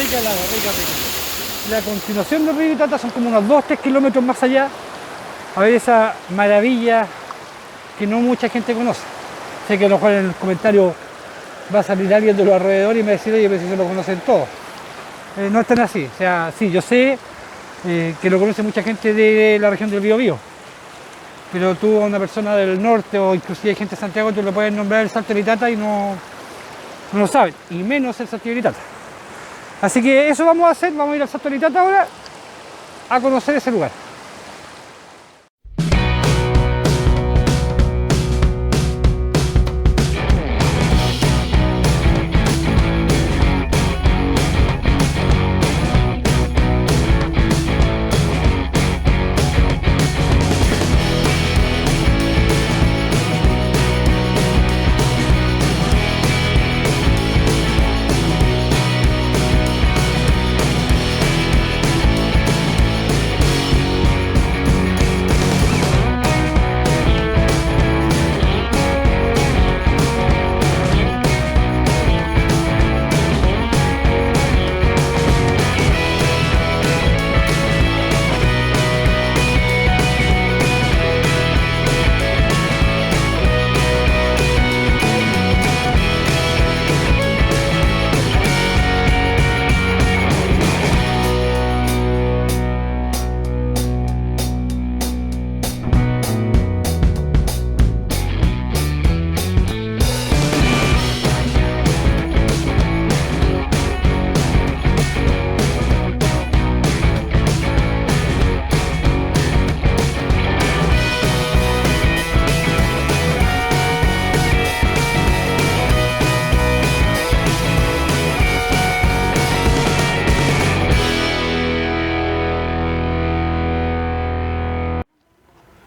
rica el agua, rica. La continuación del río Itata son como unos 2-3 kilómetros más allá, a ver esa maravilla que no mucha gente conoce. Sé que a lo mejor en el comentario va a salir alguien de los alrededores y me va a decir, oye, pero si se lo conocen todos. No es tan así, o sea, sí, yo sé que lo conoce mucha gente de la región del Biobío, pero tú a una persona del norte o inclusive gente de Santiago, tú le puedes nombrar el Salto del Itata y no lo saben, y menos el Salto del Itata. Así que eso vamos a hacer, vamos a ir al Salto del Itata ahora a conocer ese lugar.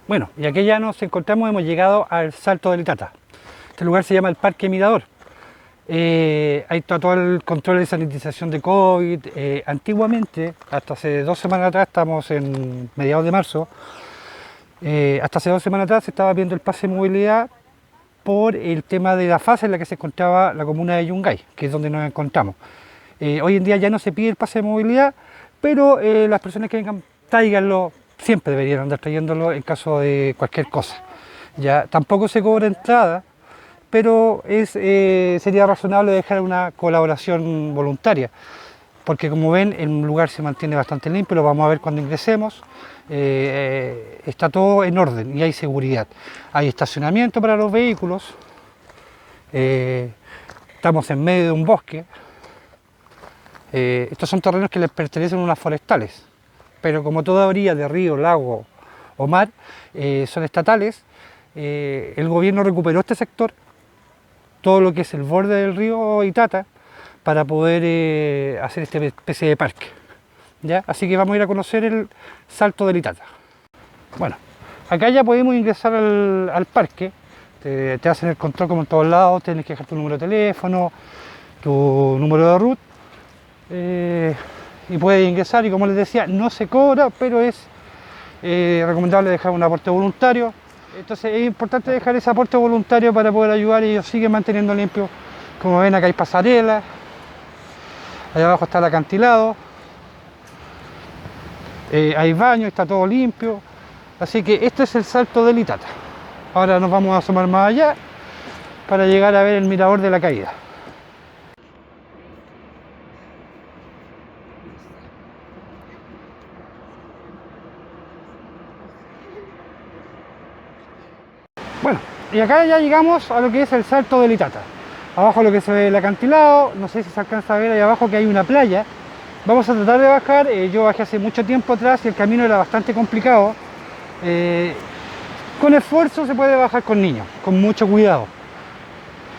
Bueno, y aquí ya nos encontramos, hemos llegado al Salto del Itata. Este lugar se llama el Parque Mirador. Ahí está todo el control de sanitización de COVID. Antiguamente, hasta hace 2 semanas atrás, estamos en mediados de marzo, hasta hace 2 semanas atrás se estaba viendo el pase de movilidad por el tema de la fase en la que se encontraba la comuna de Yungay, que es donde nos encontramos. Hoy en día ya no se pide el pase de movilidad, pero las personas que vengan, tráiganlo. Siempre deberían andar trayéndolo en caso de cualquier cosa. Ya tampoco se cobra entrada, pero sería razonable dejar una colaboración voluntaria, porque como ven el lugar se mantiene bastante limpio, lo vamos a ver cuando ingresemos. Está todo en orden y hay seguridad. Hay estacionamiento para los vehículos. Estamos en medio de un bosque. Estos son terrenos que les pertenecen a unas forestales, pero como toda orilla de río, lago o mar son estatales, el gobierno recuperó este sector, todo lo que es el borde del río Itata, para poder hacer esta especie de parque. ¿Ya? Así que vamos a ir a conocer el Salto del Itata. Bueno, acá ya podemos ingresar al parque, te hacen el control como en todos lados, tienes que dejar tu número de teléfono, tu número de root, y puedes ingresar, y como les decía, no se cobra, pero es recomendable dejar un aporte voluntario. Entonces es importante dejar ese aporte voluntario para poder ayudar, y ellos siguen manteniendo limpio. Como ven, acá hay pasarelas, allá abajo está el acantilado, hay baño, está todo limpio. Así que este es el Salto del Itata. Ahora nos vamos a asomar más allá para llegar a ver el mirador de la caída. Bueno, y acá ya llegamos a lo que es el Salto del Itata. Abajo lo que se ve el acantilado, no sé si se alcanza a ver ahí abajo que hay una playa. Vamos a tratar de bajar, yo bajé hace mucho tiempo atrás y el camino era bastante complicado. Con esfuerzo se puede bajar con niños, con mucho cuidado.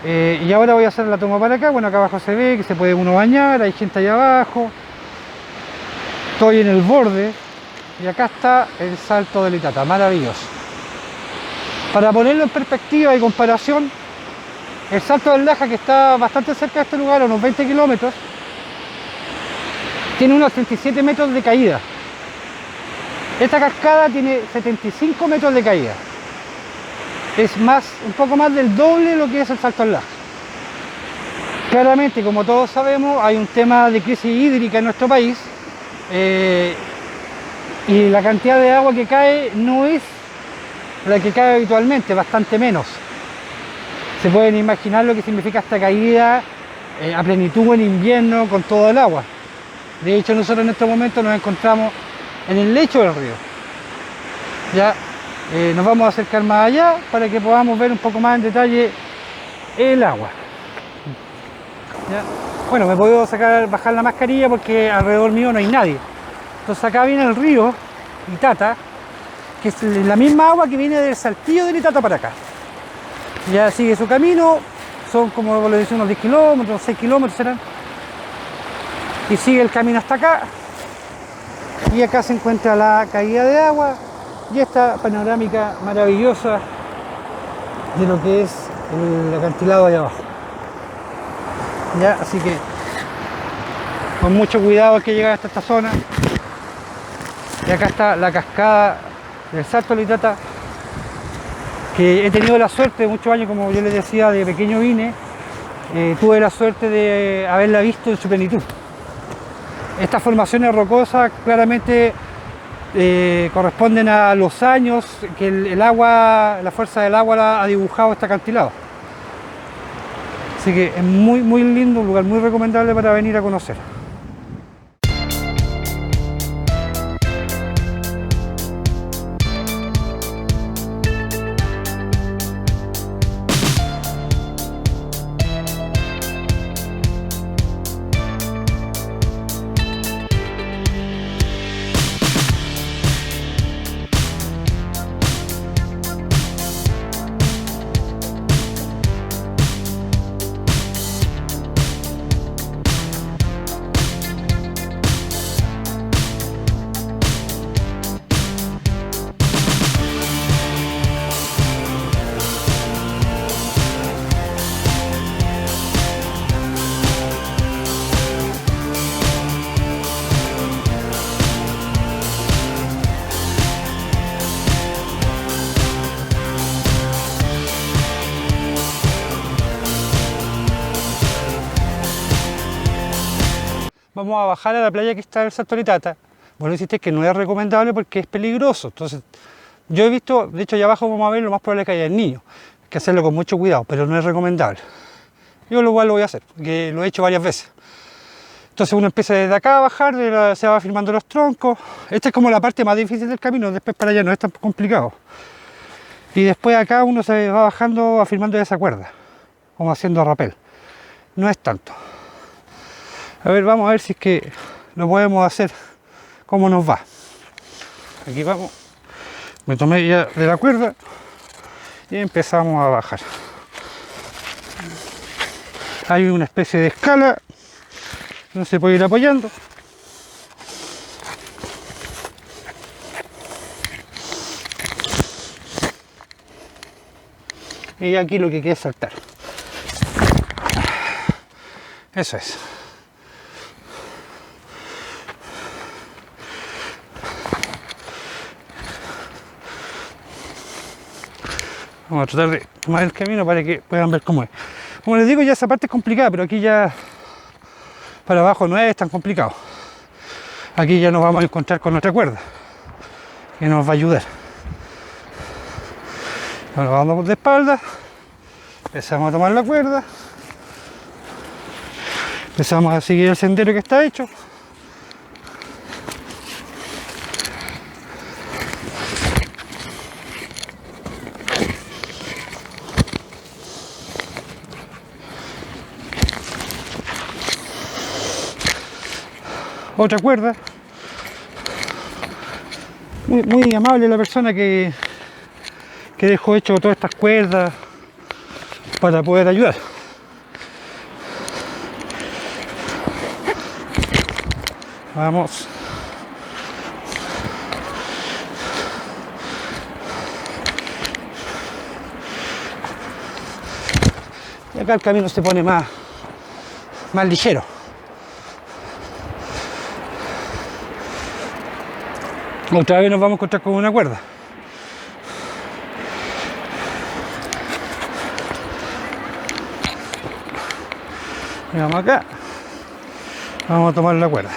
Y ahora voy a hacer la toma para acá. Bueno, acá abajo se ve que se puede uno bañar, hay gente allá abajo. Estoy en el borde y acá está el Salto del Itata, maravilloso. Para ponerlo en perspectiva y comparación, el Salto del Laja, que está bastante cerca de este lugar, a unos 20 kilómetros, tiene unos 37 metros de caída. Esta cascada tiene 75 metros de caída. Es un poco más del doble de lo que es el Salto del Laja. Claramente, como todos sabemos, hay un tema de crisis hídrica en nuestro país, y la cantidad de agua que cae no es la que cae habitualmente, bastante menos. Se pueden imaginar lo que significa esta caída a plenitud en invierno con todo el agua. De hecho, nosotros en este momento nos encontramos en el lecho del río. Ya nos vamos a acercar más allá para que podamos ver un poco más en detalle el agua. ¿Ya? Bueno, me puedo bajar la mascarilla porque alrededor mío no hay nadie. Entonces acá viene el río Itata, que es la misma agua que viene del Saltillo del Itata para acá. Ya sigue su camino, son como les decía unos 10 kilómetros, 6 kilómetros serán. Y sigue el camino hasta acá. Y acá se encuentra la caída de agua y esta panorámica maravillosa de lo que es el acantilado de abajo. Ya, así que con mucho cuidado hay que llegar hasta esta zona. Y acá está la cascada del Salto del Itata, que he tenido la suerte de muchos años, como yo les decía, de pequeño vine, tuve la suerte de haberla visto en su plenitud. Estas formaciones rocosas claramente corresponden a los años que el agua, la fuerza del agua ha dibujado este acantilado. Así que es muy, muy lindo, un lugar muy recomendable para venir a conocer. Vamos a bajar a la playa que está en el Salto del Itata. Bueno, dijiste que no es recomendable porque es peligroso. Entonces, yo he visto, de hecho allá abajo vamos a ver, lo más probable es que haya niños. Hay que hacerlo con mucho cuidado, pero no es recomendable. Yo igual lo voy a hacer, porque lo he hecho varias veces. Entonces uno empieza desde acá a bajar, se va firmando los troncos. Esta es como la parte más difícil del camino, después para allá no es tan complicado. Y después acá uno se va bajando, afirmando esa cuerda, como haciendo rapel. No es tanto. A ver, vamos a ver si es que lo podemos hacer como nos va. Aquí vamos. Me tomé ya de la cuerda y empezamos a bajar. Hay una especie de escala, no se puede ir apoyando. Y aquí lo que queda es saltar. Eso es. Vamos a tratar de tomar el camino para que puedan ver cómo es. Como les digo, ya esa parte es complicada, pero aquí ya para abajo no es tan complicado. Aquí ya nos vamos a encontrar con nuestra cuerda, que nos va a ayudar. Ahora vamos de espalda, empezamos a tomar la cuerda, empezamos a seguir el sendero que está hecho. Otra cuerda. Muy amable la persona que dejó hecho todas estas cuerdas para poder ayudar. Vamos. Y acá el camino se pone más ligero. Otra vez nos vamos a encontrar con una cuerda. Y vamos acá, vamos a tomar la cuerda.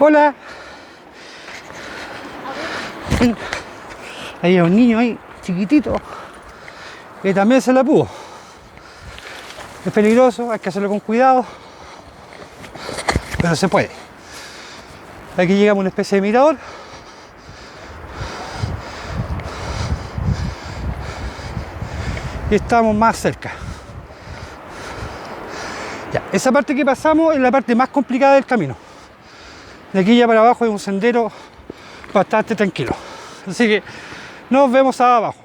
Hola. Hay un niño ahí, chiquitito, que también se la pudo. Es peligroso, hay que hacerlo con cuidado, pero se puede. Aquí llegamos a una especie de mirador. Y estamos más cerca. Ya, esa parte que pasamos es la parte más complicada del camino. De aquí ya para abajo hay un sendero bastante tranquilo. Así que nos vemos abajo.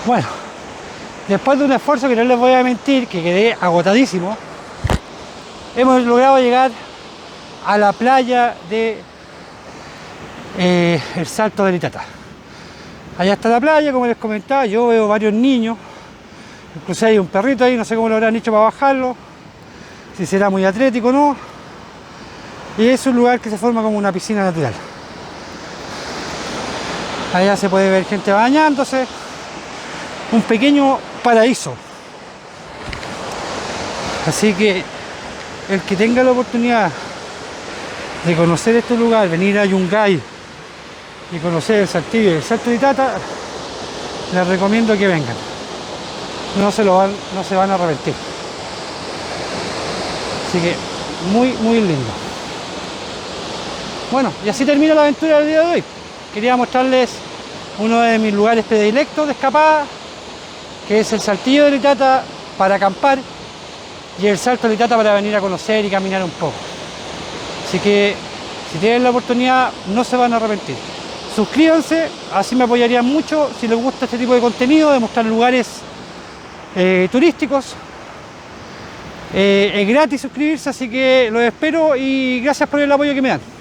Bueno, después de un esfuerzo que no les voy a mentir, que quedé agotadísimo, hemos logrado llegar a la playa de el Salto del Itata. Allá está la playa, como les comentaba, yo veo varios niños, incluso hay un perrito ahí, no sé cómo lo habrán hecho para bajarlo, si será muy atlético o no, y es un lugar que se forma como una piscina natural. Allá se puede ver gente bañándose, un pequeño paraíso. Así que el que tenga la oportunidad de conocer este lugar, venir a Yungay y conocer el Saltillo y el Salto de Itata, les recomiendo que vengan. No se van a arrepentir. Así que muy lindo. Bueno, y así termina la aventura del día de hoy. Quería mostrarles uno de mis lugares predilectos de escapada, que es el Saltillo del Itata para acampar y el Salto del Itata para venir a conocer y caminar un poco. Así que si tienen la oportunidad no se van a arrepentir. Suscríbanse, así me apoyarían mucho si les gusta este tipo de contenido, de mostrar lugares turísticos. Es gratis suscribirse, así que los espero y gracias por el apoyo que me dan.